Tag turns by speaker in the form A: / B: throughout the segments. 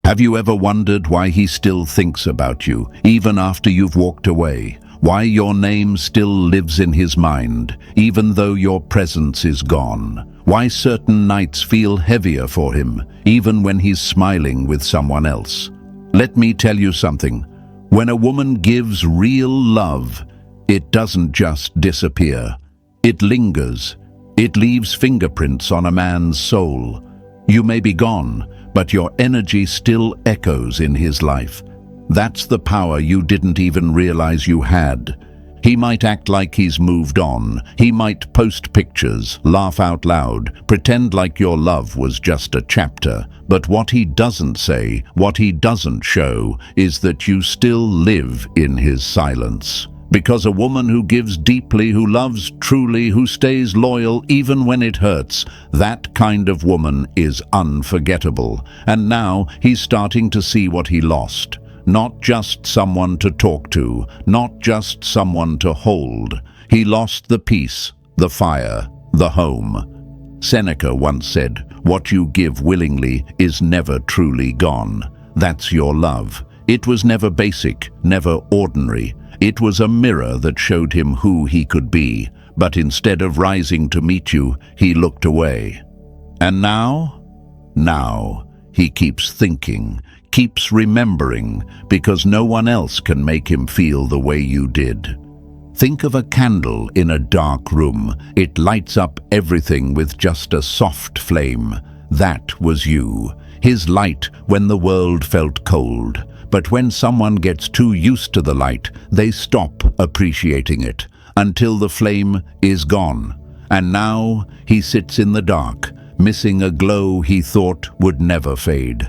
A: Have you ever wondered why he still thinks about you, even after you've walked away? Why your name still lives in his mind, even though your presence is gone? Why certain nights feel heavier for him, even when he's smiling with someone else? Let me tell you something. When a woman gives real love, it doesn't just disappear. It lingers. It leaves fingerprints on a man's soul. You may be gone, but your energy still echoes in his life. That's the power you didn't even realize you had. He might act like he's moved on. He might post pictures, laugh out loud, pretend like your love was just a chapter. But what he doesn't say, what he doesn't show, is that you still live in his silence. Because a woman who gives deeply, who loves truly, who stays loyal even when it hurts, that kind of woman is unforgettable. And now he's starting to see what he lost. Not just someone to talk to, not just someone to hold. He lost the peace, the fire, the home. Seneca once said, "What you give willingly is never truly gone." That's your love. It was never basic, never ordinary. It was a mirror that showed him who he could be, but instead of rising to meet you, he looked away. And now? Now, he keeps thinking, keeps remembering, because no one else can make him feel the way you did. Think of a candle in a dark room. It lights up everything with just a soft flame. That was you, his light when the world felt cold. But when someone gets too used to the light, they stop appreciating it until the flame is gone. And now he sits in the dark, missing a glow he thought would never fade.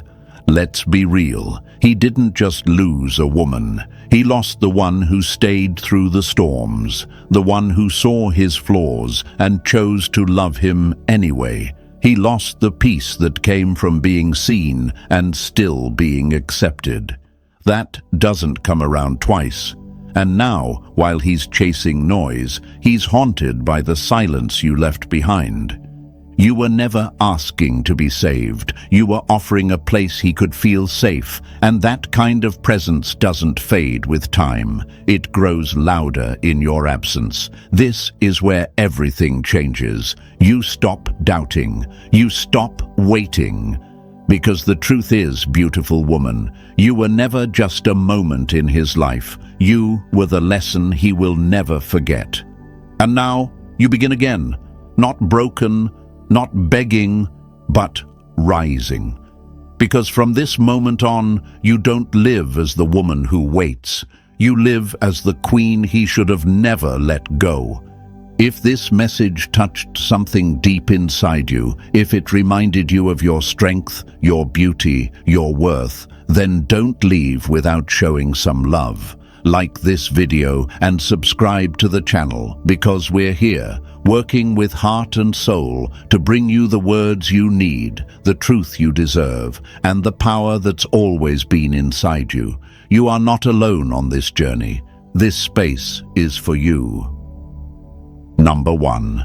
A: Let's be real. He didn't just lose a woman. He lost the one who stayed through the storms, the one who saw his flaws and chose to love him anyway. He lost the peace that came from being seen and still being accepted. That doesn't come around twice. And now, while he's chasing noise, he's haunted by the silence you left behind. You were never asking to be saved. You were offering a place he could feel safe, and that kind of presence doesn't fade with time. It grows louder in your absence. This is where everything changes. You stop doubting. You stop waiting. Because the truth is, beautiful woman, you were never just a moment in his life. You were the lesson he will never forget. And now, you begin again. Not broken, not begging, but rising. Because from this moment on, you don't live as the woman who waits. You live as the queen he should have never let go. If this message touched something deep inside you, if it reminded you of your strength, your beauty, your worth, then don't leave without showing some love. Like this video and subscribe to the channel, because we're here, working with heart and soul to bring you the words you need, the truth you deserve, and the power that's always been inside you. You are not alone on this journey. This space is for you. Number 1.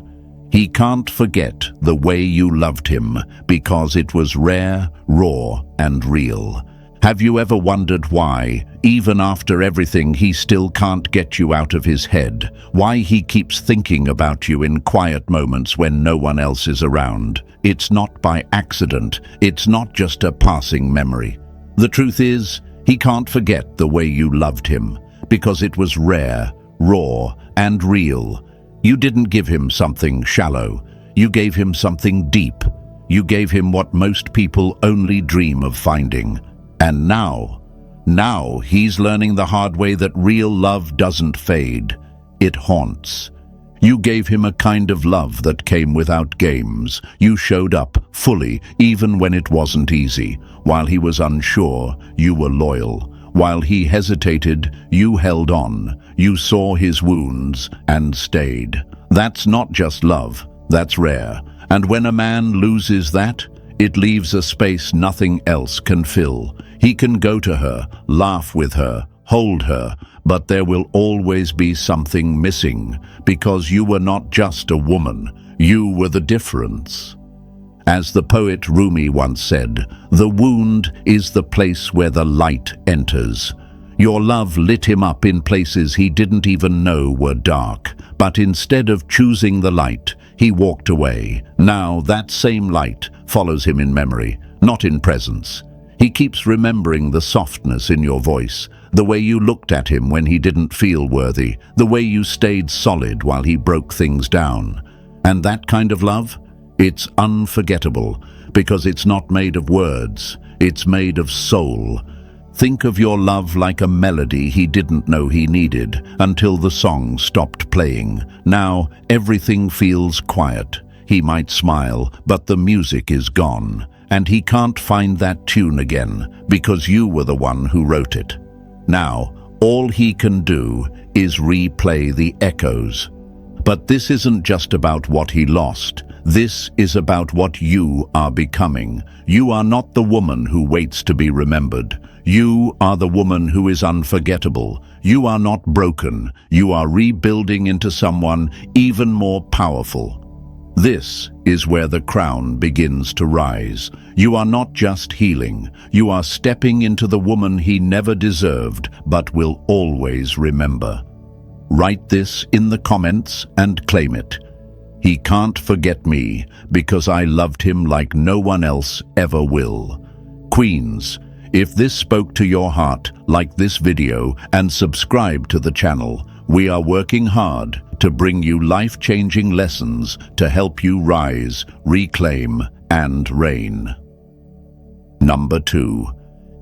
A: He can't forget the way you loved him because it was rare, raw, and real. Have you ever wondered why, even after everything, he still can't get you out of his head? Why he keeps thinking about you in quiet moments when no one else is around? It's not by accident. It's not just a passing memory. The truth is, he can't forget the way you loved him because it was rare, raw, and real. You didn't give him something shallow. You gave him something deep. You gave him what most people only dream of finding. And now he's learning the hard way that real love doesn't fade. It haunts. You gave him a kind of love that came without games. You showed up fully, even when it wasn't easy. While he was unsure, you were loyal. While he hesitated, you held on. You saw his wounds and stayed. That's not just love, that's rare. And when a man loses that, it leaves a space nothing else can fill. He can go to her, laugh with her, hold her, but there will always be something missing, because you were not just a woman, you were the difference. As the poet Rumi once said, "The wound is the place where the light enters." Your love lit him up in places he didn't even know were dark, but instead of choosing the light, he walked away. Now that same light follows him in memory, not in presence. He keeps remembering the softness in your voice, the way you looked at him when he didn't feel worthy, the way you stayed solid while he broke things down. And that kind of love? It's unforgettable, because it's not made of words, it's made of soul. Think of your love like a melody he didn't know he needed until the song stopped playing. Now everything feels quiet. He might smile, but the music is gone, and he can't find that tune again because you were the one who wrote it. Now, all he can do is replay the echoes. But this isn't just about what he lost. This is about what you are becoming. You are not the woman who waits to be remembered. You are the woman who is unforgettable. You are not broken. You are rebuilding into someone even more powerful. This is where the crown begins to rise. You are not just healing. You are stepping into the woman he never deserved, but will always remember. Write this in the comments and claim it. He can't forget me because I loved him like no one else ever will. Queens, if this spoke to your heart, like this video and subscribe to the channel. We are working hard to bring you life-changing lessons to help you rise, reclaim, and reign. Number 2.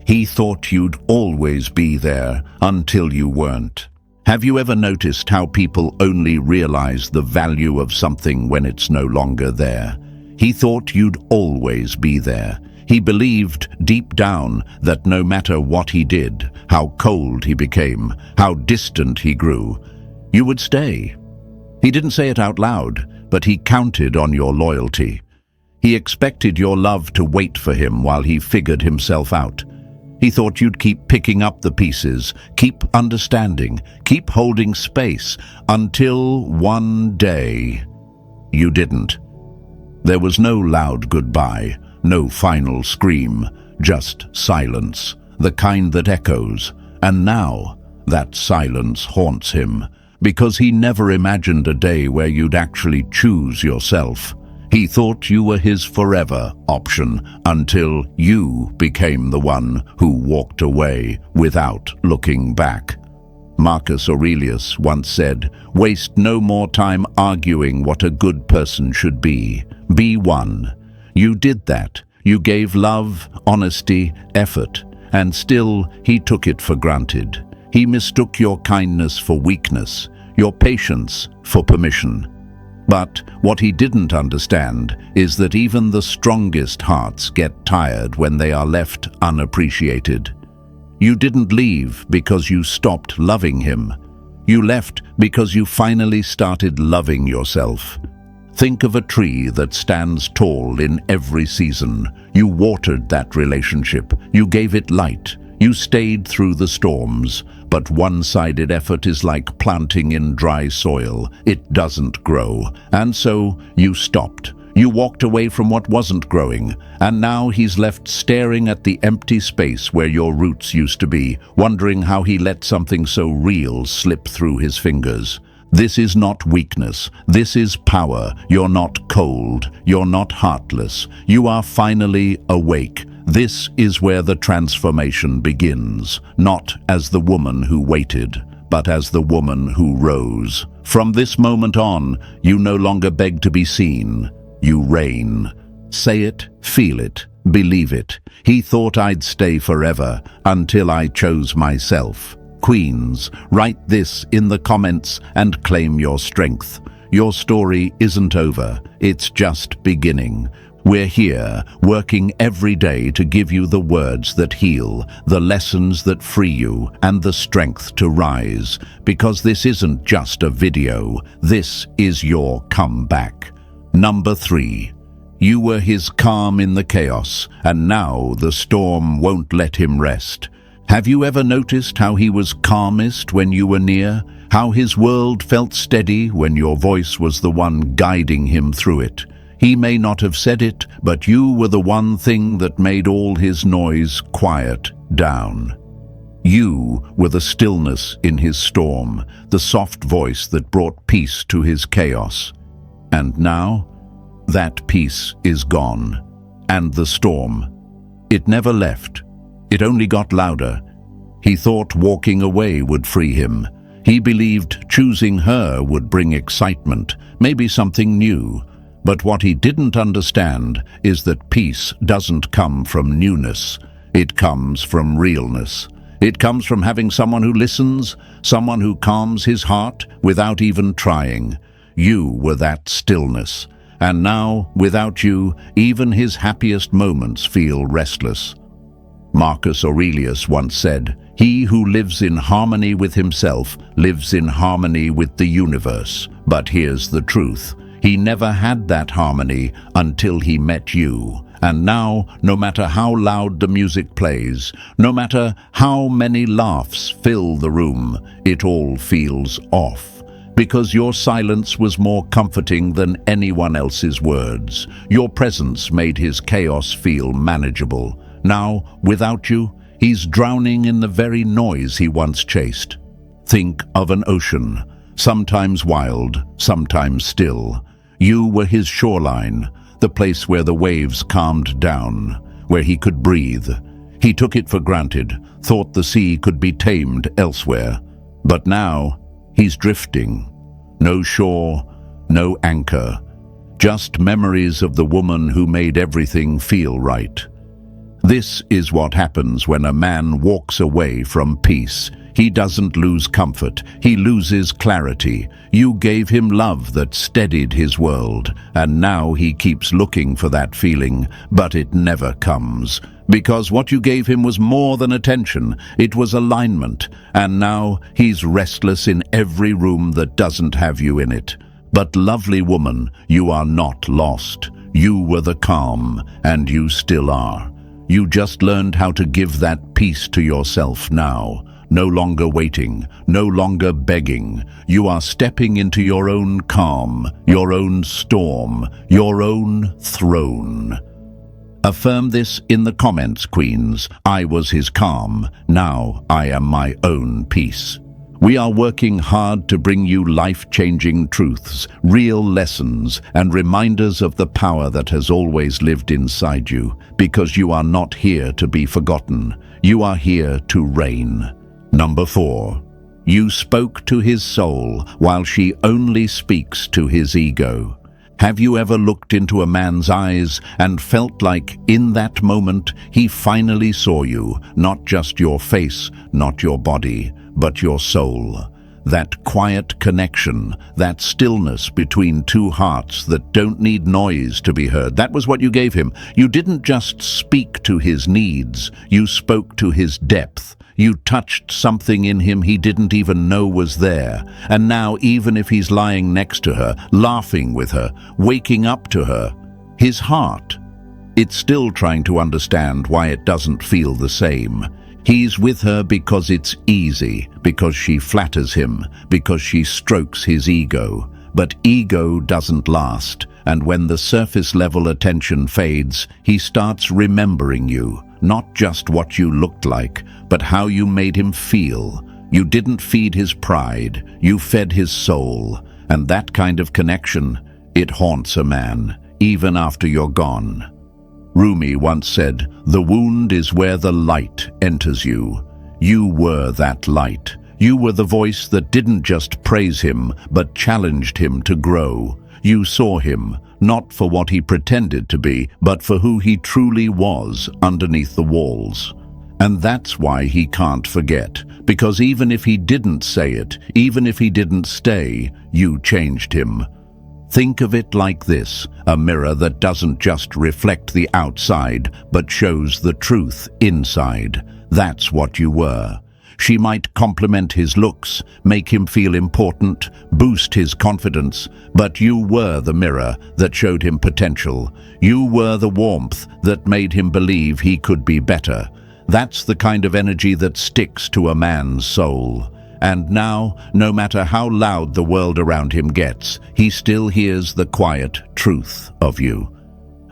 A: He thought you'd always be there until you weren't. Have you ever noticed how people only realize the value of something when it's no longer there? He thought you'd always be there. He believed deep down that no matter what he did, how cold he became, how distant he grew, you would stay. He didn't say it out loud, but he counted on your loyalty. He expected your love to wait for him while he figured himself out. He thought you'd keep picking up the pieces, keep understanding, keep holding space, until one day you didn't. There was no loud goodbye, no final scream, just silence, the kind that echoes. And now that silence haunts him, because he never imagined a day where you'd actually choose yourself. He thought you were his forever option until you became the one who walked away without looking back. Marcus Aurelius once said, "Waste no more time arguing what a good person should be. Be one." You did that. You gave love, honesty, effort, and still he took it for granted. He mistook your kindness for weakness, your patience for permission. But what he didn't understand is that even the strongest hearts get tired when they are left unappreciated. You didn't leave because you stopped loving him. You left because you finally started loving yourself. Think of a tree that stands tall in every season. You watered that relationship. You gave it light. You stayed through the storms. But one-sided effort is like planting in dry soil. It doesn't grow. And so you stopped. You walked away from what wasn't growing. And now he's left staring at the empty space where your roots used to be, wondering how he let something so real slip through his fingers. This is not weakness. This is power. You're not cold. You're not heartless. You are finally awake. This is where the transformation begins, not as the woman who waited, but as the woman who rose. From this moment on, you no longer beg to be seen. You reign. Say it, feel it, believe it. He thought I'd stay forever until I chose myself. Queens, write this in the comments and claim your strength. Your story isn't over, it's just beginning. We're here, working every day to give you the words that heal, the lessons that free you, and the strength to rise. Because this isn't just a video, this is your comeback. Number 3. You were his calm in the chaos, and now the storm won't let him rest. Have you ever noticed how he was calmest when you were near? How his world felt steady when your voice was the one guiding him through it? He may not have said it, but you were the one thing that made all his noise quiet down. You were the stillness in his storm, the soft voice that brought peace to his chaos. And now, that peace is gone. And the storm. It never left. It only got louder. He thought walking away would free him. He believed choosing her would bring excitement, maybe something new. But what he didn't understand is that peace doesn't come from newness. It comes from realness. It comes from having someone who listens, someone who calms his heart without even trying. You were that stillness. And now, without you, even his happiest moments feel restless. Marcus Aurelius once said, "He who lives in harmony with himself lives in harmony with the universe." But here's the truth. He never had that harmony until he met you. And now, no matter how loud the music plays, no matter how many laughs fill the room, it all feels off. Because your silence was more comforting than anyone else's words. Your presence made his chaos feel manageable. Now, without you, he's drowning in the very noise he once chased. Think of an ocean, sometimes wild, sometimes still. You were his shoreline, the place where the waves calmed down, where he could breathe. He took it for granted, thought the sea could be tamed elsewhere. But now, he's drifting. No shore, no anchor, just memories of the woman who made everything feel right. This is what happens when a man walks away from peace. He doesn't lose comfort, he loses clarity. You gave him love that steadied his world, and now he keeps looking for that feeling, but it never comes. Because what you gave him was more than attention, it was alignment, and now he's restless in every room that doesn't have you in it. But lovely woman, you are not lost. You were the calm, and you still are. You just learned how to give that peace to yourself now. No longer waiting, no longer begging. You are stepping into your own calm, your own storm, your own throne. Affirm this in the comments, queens. I was his calm, now I am my own peace. We are working hard to bring you life-changing truths, real lessons, and reminders of the power that has always lived inside you, because you are not here to be forgotten. You are here to reign. Number 4. You spoke to his soul while she only speaks to his ego. Have you ever looked into a man's eyes and felt like, in that moment, he finally saw you, not just your face, not your body, but your soul? That quiet connection, that stillness between two hearts that don't need noise to be heard, that was what you gave him. You didn't just speak to his needs, you spoke to his depth. You touched something in him he didn't even know was there. And now, even if he's lying next to her, laughing with her, waking up to her, his heart, it's still trying to understand why it doesn't feel the same. He's with her because it's easy, because she flatters him, because she strokes his ego. But ego doesn't last, and when the surface-level attention fades, he starts remembering you. Not just what you looked like, but how you made him feel. You didn't feed his pride, you fed his soul. And that kind of connection, it haunts a man, even after you're gone. Rumi once said, "The wound is where the light enters you." You were that light. You were the voice that didn't just praise him, but challenged him to grow. You saw him, not for what he pretended to be, but for who he truly was underneath the walls. And that's why he can't forget, because even if he didn't say it, even if he didn't stay, you changed him. Think of it like this, a mirror that doesn't just reflect the outside, but shows the truth inside. That's what you were. She might compliment his looks, make him feel important, boost his confidence, but you were the mirror that showed him potential. You were the warmth that made him believe he could be better. That's the kind of energy that sticks to a man's soul. And now, no matter how loud the world around him gets, he still hears the quiet truth of you.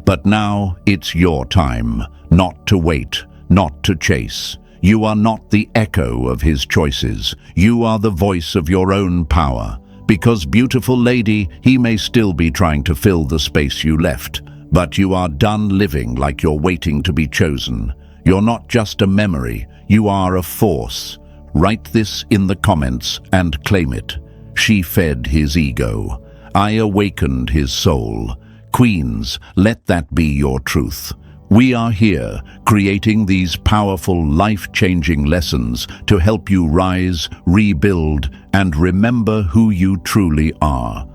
A: But now it's your time, not to wait, not to chase. You are not the echo of his choices. You are the voice of your own power. Because, beautiful lady, he may still be trying to fill the space you left, but you are done living like you're waiting to be chosen. You're not just a memory, you are a force. Write this in the comments and claim it. She fed his ego. I awakened his soul. Queens, let that be your truth. We are here, creating these powerful, life-changing lessons to help you rise, rebuild, and remember who you truly are.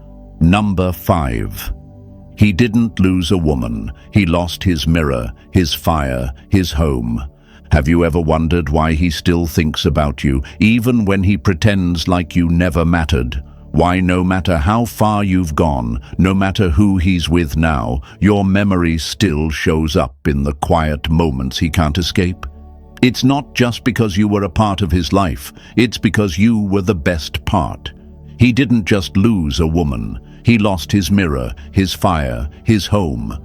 A: Number 5. He didn't lose a woman. He lost his mirror, his fire, his home. Have you ever wondered why he still thinks about you, even when he pretends like you never mattered? Why, no matter how far you've gone, no matter who he's with now, your memory still shows up in the quiet moments he can't escape? It's not just because you were a part of his life, it's because you were the best part. He didn't just lose a woman, he lost his mirror, his fire, his home.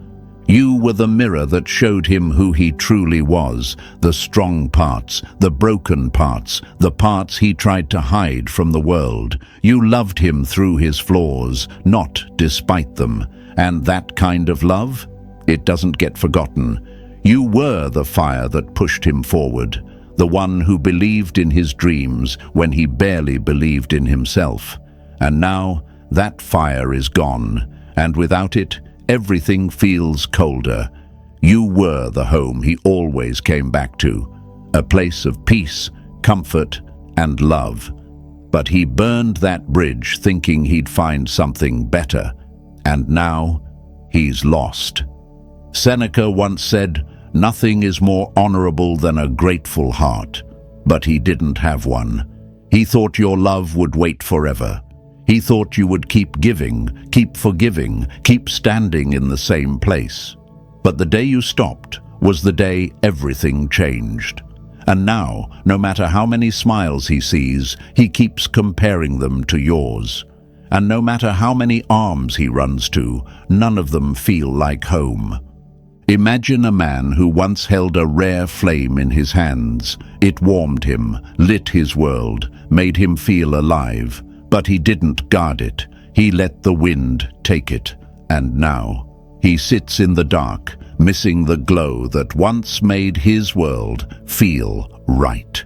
A: You were the mirror that showed him who he truly was, the strong parts, the broken parts, the parts he tried to hide from the world. You loved him through his flaws, not despite them. And that kind of love? It doesn't get forgotten. You were the fire that pushed him forward, the one who believed in his dreams when he barely believed in himself. And now, that fire is gone, and without it, everything feels colder. You were the home he always came back to, a place of peace, comfort, and love. But he burned that bridge thinking he'd find something better, and now he's lost. Seneca once said, "Nothing is more honorable than a grateful heart," but he didn't have one. He thought your love would wait forever. He thought you would keep giving, keep forgiving, keep standing in the same place. But the day you stopped was the day everything changed. And now, no matter how many smiles he sees, he keeps comparing them to yours. And no matter how many arms he runs to, none of them feel like home. Imagine a man who once held a rare flame in his hands. It warmed him, lit his world, made him feel alive. But he didn't guard it. He let the wind take it. And now, he sits in the dark, missing the glow that once made his world feel right.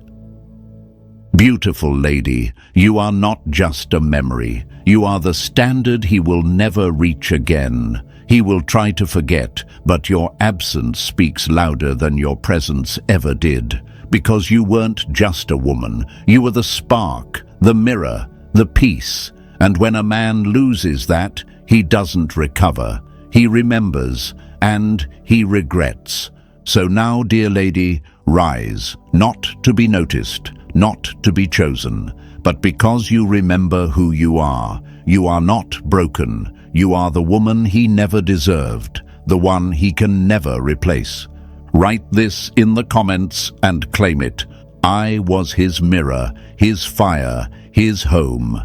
A: Beautiful lady, you are not just a memory. You are the standard he will never reach again. He will try to forget, but your absence speaks louder than your presence ever did. Because you weren't just a woman. You were the spark, the mirror, the peace. And when a man loses that, he doesn't recover. He remembers, and he regrets. So now, dear lady, rise, not to be noticed, not to be chosen, but because you remember who you are. You are not broken. You are the woman he never deserved, the one he can never replace. Write this in the comments and claim it. I was his mirror, his fire, his home,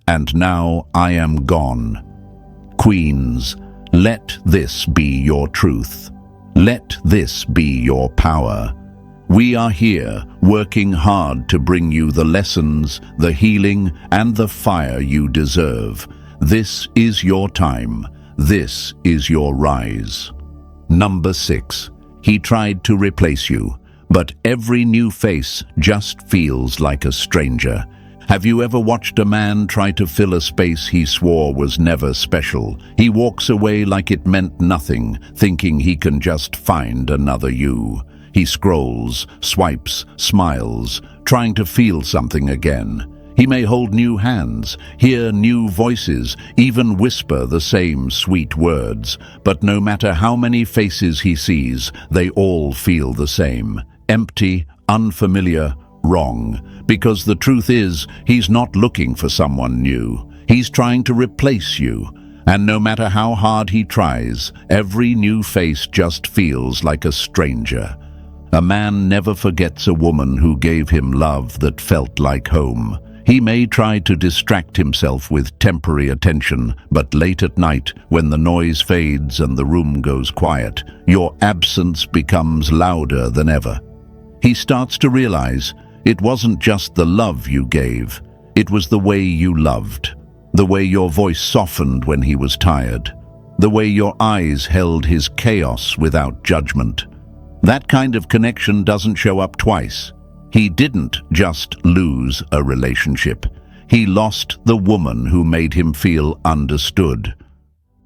A: and now I am gone. Queens, let this be your truth. Let this be your power. We are here, working hard to bring you the lessons, the healing, and the fire you deserve. This is your time. This is your rise. Number 6. He tried to replace you, but every new face just feels like a stranger. Have you ever watched a man try to fill a space he swore was never special? He walks away like it meant nothing, thinking he can just find another you. He scrolls, swipes, smiles, trying to feel something again. He may hold new hands, hear new voices, even whisper the same sweet words. But no matter how many faces he sees, they all feel the same. Empty, unfamiliar, wrong. Because the truth is, he's not looking for someone new. He's trying to replace you. And no matter how hard he tries, every new face just feels like a stranger. A man never forgets a woman who gave him love that felt like home. He may try to distract himself with temporary attention, but late at night, when the noise fades and the room goes quiet, your absence becomes louder than ever. He starts to realize it wasn't just the love you gave, it was the way you loved, the way your voice softened when he was tired, the way your eyes held his chaos without judgment. That kind of connection doesn't show up twice. He didn't just lose a relationship. He lost the woman who made him feel understood.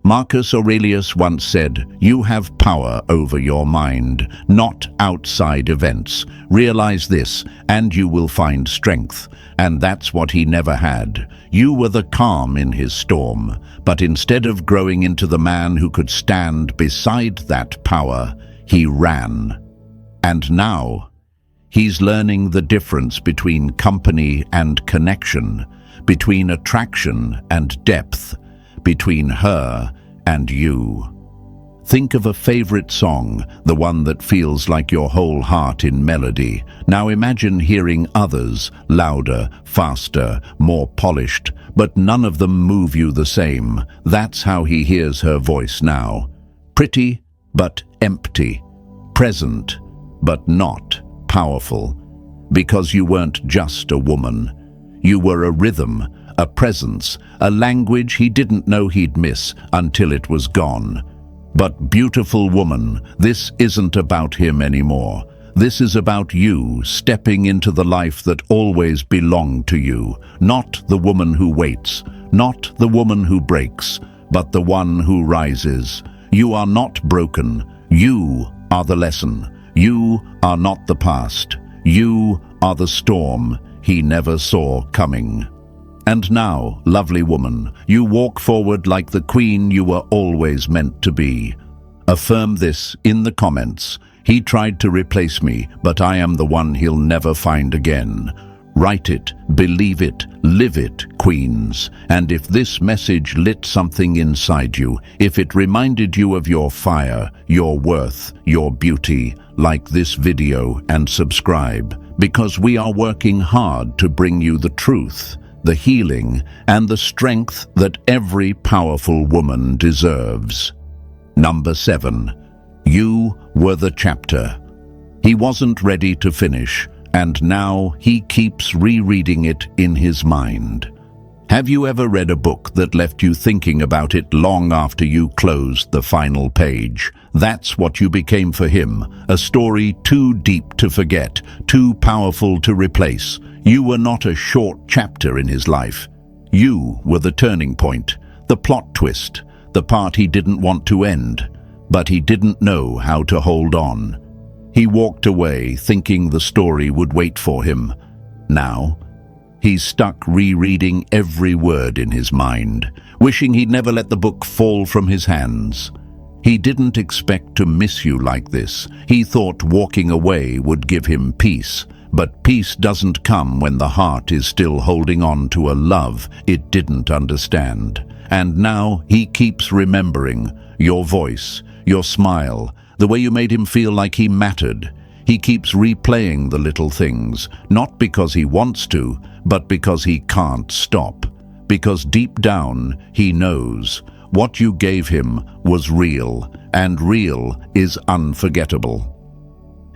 A: Marcus Aurelius once said, "You have power over your mind, not outside events. Realize this, and you will find strength." And that's what he never had. You were the calm in his storm, but instead of growing into the man who could stand beside that power, he ran. And now, he's learning the difference between company and connection, between attraction and depth, between her and you. Think of a favorite song, the one that feels like your whole heart in melody. Now imagine hearing others, louder, faster, more polished, but none of them move you the same. That's how he hears her voice now. Pretty, but empty. Present, but not powerful. Because you weren't just a woman. You were a rhythm, a presence, a language he didn't know he'd miss until it was gone. But beautiful woman, this isn't about him anymore. This is about you stepping into the life that always belonged to you. Not the woman who waits, not the woman who breaks, but the one who rises. You are not broken. You are the lesson. You are not the past. You are the storm he never saw coming. And now, lovely woman, you walk forward like the queen you were always meant to be. Affirm this in the comments. He tried to replace me, but I am the one he'll never find again. Write it, believe it, live it, queens. And if this message lit something inside you, if it reminded you of your fire, your worth, your beauty, like this video and subscribe, because we are working hard to bring you the truth, the healing, and the strength that every powerful woman deserves. Number 7. You were the chapter. He wasn't ready to finish, and now he keeps rereading it in his mind. Have you ever read a book that left you thinking about it long after you closed the final page? That's what you became for him, a story too deep to forget, too powerful to replace. You were not a short chapter in his life. You were the turning point, the plot twist, the part he didn't want to end, but he didn't know how to hold on. He walked away thinking the story would wait for him. Now, he's stuck rereading every word in his mind, wishing he'd never let the book fall from his hands. He didn't expect to miss you like this. He thought walking away would give him peace. But peace doesn't come when the heart is still holding on to a love it didn't understand. And now he keeps remembering your voice, your smile, the way you made him feel like he mattered. He keeps replaying the little things, not because he wants to, but because he can't stop. Because deep down, he knows what you gave him was real, and real is unforgettable.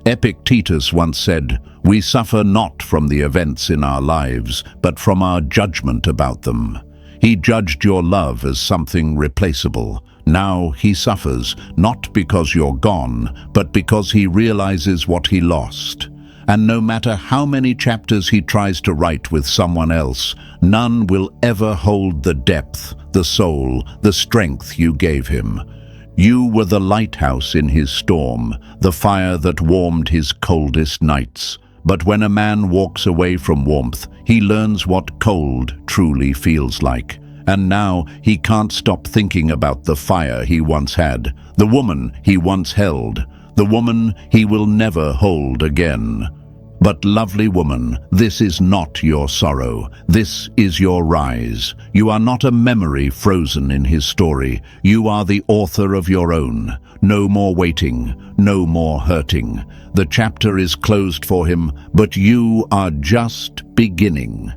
A: Epictetus once said, "We suffer not from the events in our lives, but from our judgment about them." He judged your love as something replaceable. Now he suffers, not because you're gone, but because he realizes what he lost. And no matter how many chapters he tries to write with someone else, none will ever hold the depth, the soul, the strength you gave him. You were the lighthouse in his storm, the fire that warmed his coldest nights. But when a man walks away from warmth, he learns what cold truly feels like. And now he can't stop thinking about the fire he once had, the woman he once held, the woman he will never hold again. But lovely woman, this is not your sorrow. This is your rise. You are not a memory frozen in his story. You are the author of your own. No more waiting, no more hurting. The chapter is closed for him, but you are just beginning.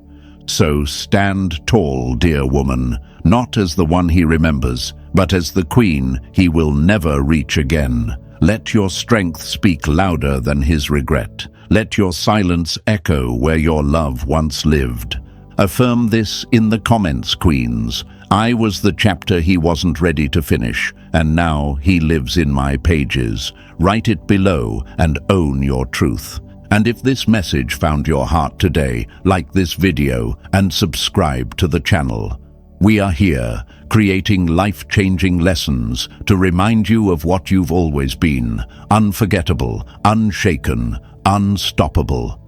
A: So stand tall, dear woman, not as the one he remembers, but as the queen he will never reach again. Let your strength speak louder than his regret. Let your silence echo where your love once lived. Affirm this in the comments, queens. I was the chapter he wasn't ready to finish, and now he lives in my pages. Write it below and own your truth. And if this message found your heart today, like this video and subscribe to the channel. We are here, creating life-changing lessons to remind you of what you've always been: unforgettable, unshaken, unstoppable.